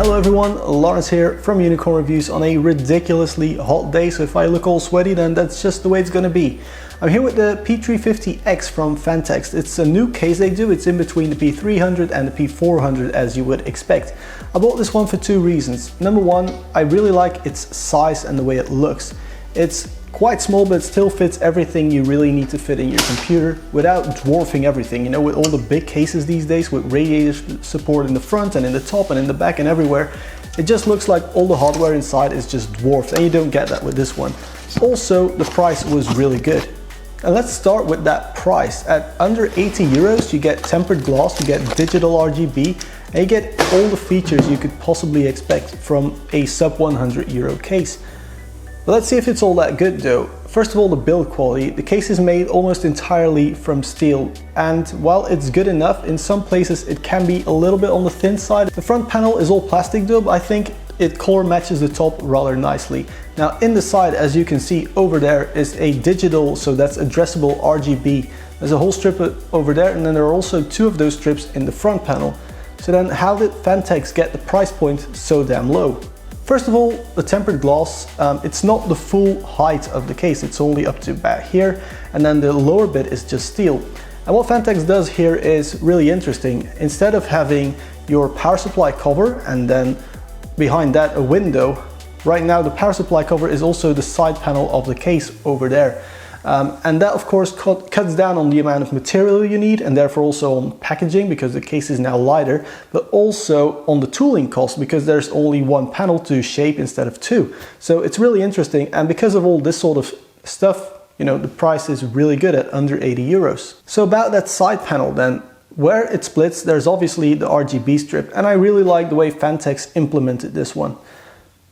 Hello everyone, Lawrence here from Unicorn Reviews on a ridiculously hot day, so if I look all sweaty then that's just the way it's gonna be. I'm here with the P350X from Phanteks. It's a new case they do, it's in between the P300 and the P400 as you would expect. I bought this one for two reasons. Number one, I really like its size and the way it looks. It's quite small, but it still fits everything you really need to fit in your computer without dwarfing everything. You know, with all the big cases these days, with radiators support in the front and in the top and in the back and everywhere, it just looks like all the hardware inside is just dwarfed, and you don't get that with this one. Also, the price was really good. And let's start with that price. At under 80 euros, you get tempered glass, you get digital RGB, and you get all the features you could possibly expect from a sub 100 euro case. But let's see if it's all that good though. First of all, the build quality. The case is made almost entirely from steel, and while it's good enough, in some places it can be a little bit on the thin side. The front panel is all plastic though, but I think it color matches the top rather nicely. Now in the side, as you can see over there, is a digital, so that's addressable RGB. There's a whole strip over there, and then there are also two of those strips in the front panel. So then how did Phanteks get the price point so damn low? First of all, the tempered glass, it's not the full height of the case, it's only up to about here, and then the lower bit is just steel. And what Phanteks does here is really interesting. Instead of having your power supply cover and then behind that a window, right now the power supply cover is also the side panel of the case over there. And that of course cuts down on the amount of material you need, and therefore also on packaging because the case is now lighter, but also on the tooling cost because there's only one panel to shape instead of two. So it's really interesting, and because of all this sort of stuff, you know, the price is really good at under 80 euros. So about that side panel then, where it splits, there's obviously the RGB strip, and I really like the way Phanteks implemented this one.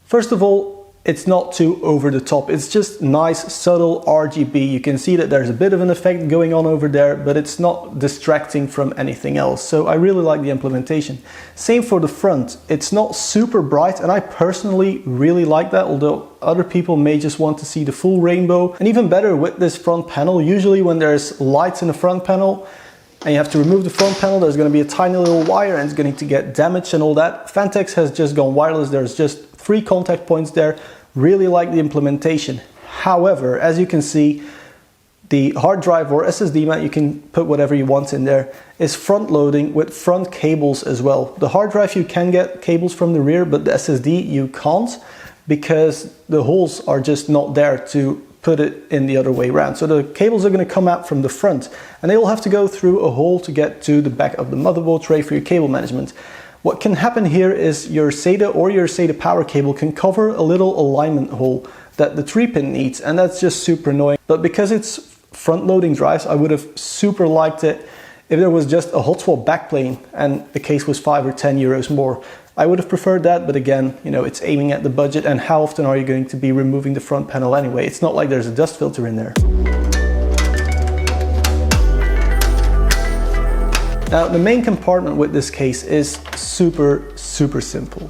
First of all, it's not too over the top, it's just nice subtle RGB. You can see that there's a bit of an effect going on over there, but it's not distracting from anything else. So I really like the implementation. Same for the front, it's not super bright, and I personally really like that, although other people may just want to see the full rainbow. And even better with this front panel, usually when there's lights in the front panel and you have to remove the front panel, there's going to be a tiny little wire and it's going to get damaged and all that. Phanteks has just gone wireless, there's just 3 contact points there. Really like the implementation. However, as you can see, the hard drive or SSD mount, you can put whatever you want in there, is front loading with front cables as well. The hard drive you can get cables from the rear, but the SSD you can't because the holes are just not there to put it in the other way around. So the cables are going to come out from the front and they will have to go through a hole to get to the back of the motherboard tray for your cable management. What can happen here is your SATA or your SATA power cable can cover a little alignment hole that the 3-pin needs, and that's just super annoying. But because it's front loading drives, I would have super liked it if there was just a hot swap backplane and the case was 5 or 10 euros more. I would have preferred that, but again, you know, it's aiming at the budget, and how often are you going to be removing the front panel anyway? It's not like there's a dust filter in there. Now, the main compartment with this case is super simple.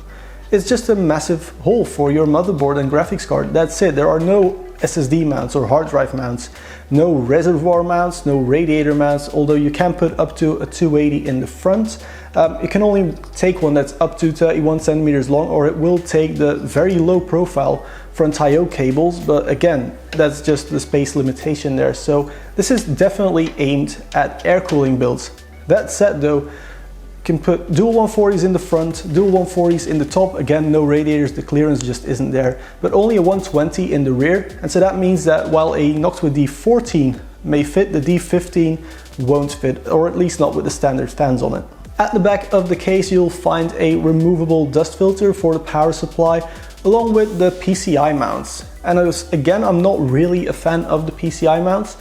It's just a massive hole for your motherboard and graphics card. That's it. There are no SSD mounts or hard drive mounts, no reservoir mounts, no radiator mounts, although you can put up to a 280 in the front. You can only take one that's up to 31 centimeters long, or it will take the very low profile front I/O cables, but again, that's just the space limitation there. So this is definitely aimed at air cooling builds. That said though, you can put dual 140s in the front, dual 140s in the top. Again, no radiators, the clearance just isn't there, but only a 120 in the rear. And so that means that while a Noctua D14 may fit, the D15 won't fit, or at least not with the standard fans on it. At the back of the case, you'll find a removable dust filter for the power supply, along with the PCI mounts. And again, I'm not really a fan of the PCI mounts.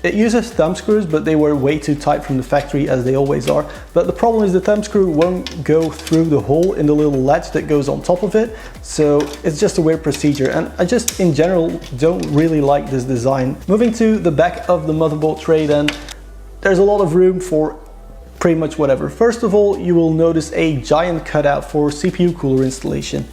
It uses thumb screws, but they were way too tight from the factory, as they always are. But the problem is the thumb screw won't go through the hole in the little latch that goes on top of it. So it's just a weird procedure, and I just in general don't really like this design. Moving to the back of the motherboard tray then, there's a lot of room for pretty much whatever. First of all, you will notice a giant cutout for CPU cooler installation.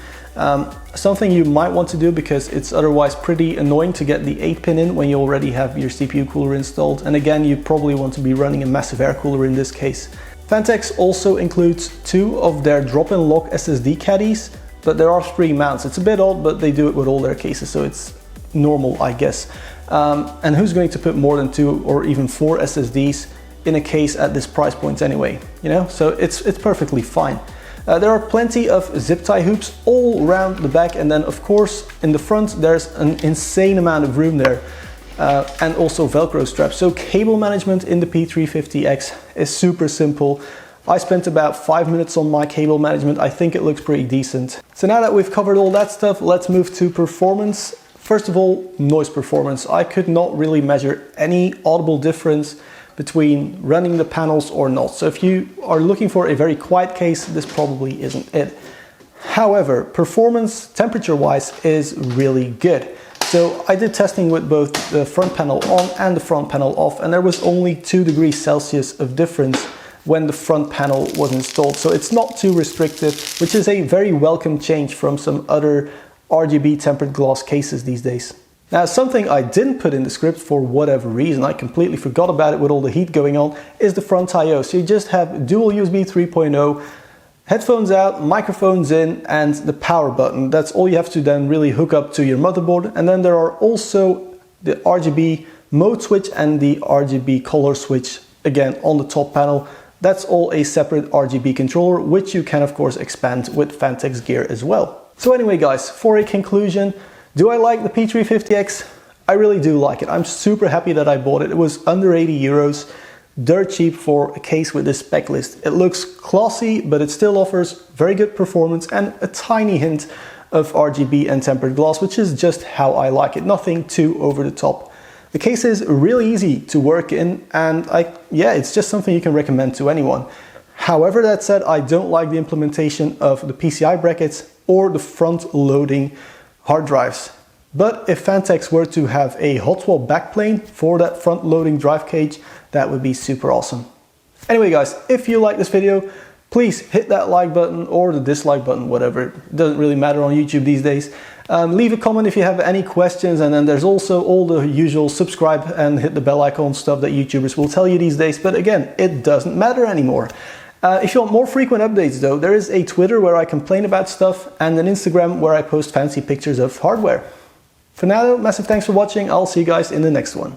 Something you might want to do because it's otherwise pretty annoying to get the 8-pin in when you already have your CPU cooler installed. And again, you probably want to be running a massive air cooler in this case. Phanteks also includes 2 of their drop-in lock SSD caddies, but there are 3 mounts. It's a bit odd, but they do it with all their cases, so it's normal, I guess. And who's going to put more than 2 or even 4 SSDs in a case at this price point anyway, you know? So it's perfectly fine. There are plenty of zip tie hoops all around the back, and then of course in the front there's an insane amount of room there, and also Velcro straps. So cable management in the P350X is super simple. I spent about 5 minutes on my cable management. I think it looks pretty decent. So now that we've covered all that stuff, let's move to performance. First of all, noise performance. I could not really measure any audible difference between running the panels or not. So if you are looking for a very quiet case, this probably isn't it. However, performance temperature-wise is really good. So I did testing with both the front panel on and the front panel off, and there was only 2 degrees Celsius of difference when the front panel was installed. So it's not too restrictive, which is a very welcome change from some other RGB tempered glass cases these days. Now, something I didn't put in the script for whatever reason, I completely forgot about it with all the heat going on, is the front I/O. So you just have dual USB 3.0, headphones out, microphones in, and the power button. That's all you have to then really hook up to your motherboard. And then there are also the RGB mode switch and the RGB color switch, again, on the top panel. That's all a separate RGB controller, which you can of course expand with Phanteks gear as well. So anyway guys, for a conclusion, do I like the P350X? I really do like it. I'm super happy that I bought it. It was under 80 euros, dirt cheap for a case with this spec list. It looks classy, but it still offers very good performance and a tiny hint of RGB and tempered glass, which is just how I like it. Nothing too over the top. The case is really easy to work in, and it's just something you can recommend to anyone. However, that said, I don't like the implementation of the PCI brackets or the front-loading hard drives. But if Phanteks were to have a hot swap backplane for that front-loading drive cage, that would be super awesome. Anyway guys, if you like this video, please hit that like button or the dislike button, whatever. It doesn't really matter on YouTube these days. Leave a comment if you have any questions, and then there's also all the usual subscribe and hit the bell icon stuff that YouTubers will tell you these days, but again, it doesn't matter anymore. If you want more frequent updates though, there is a Twitter where I complain about stuff and an Instagram where I post fancy pictures of hardware. For now, massive thanks for watching. I'll see you guys in the next one.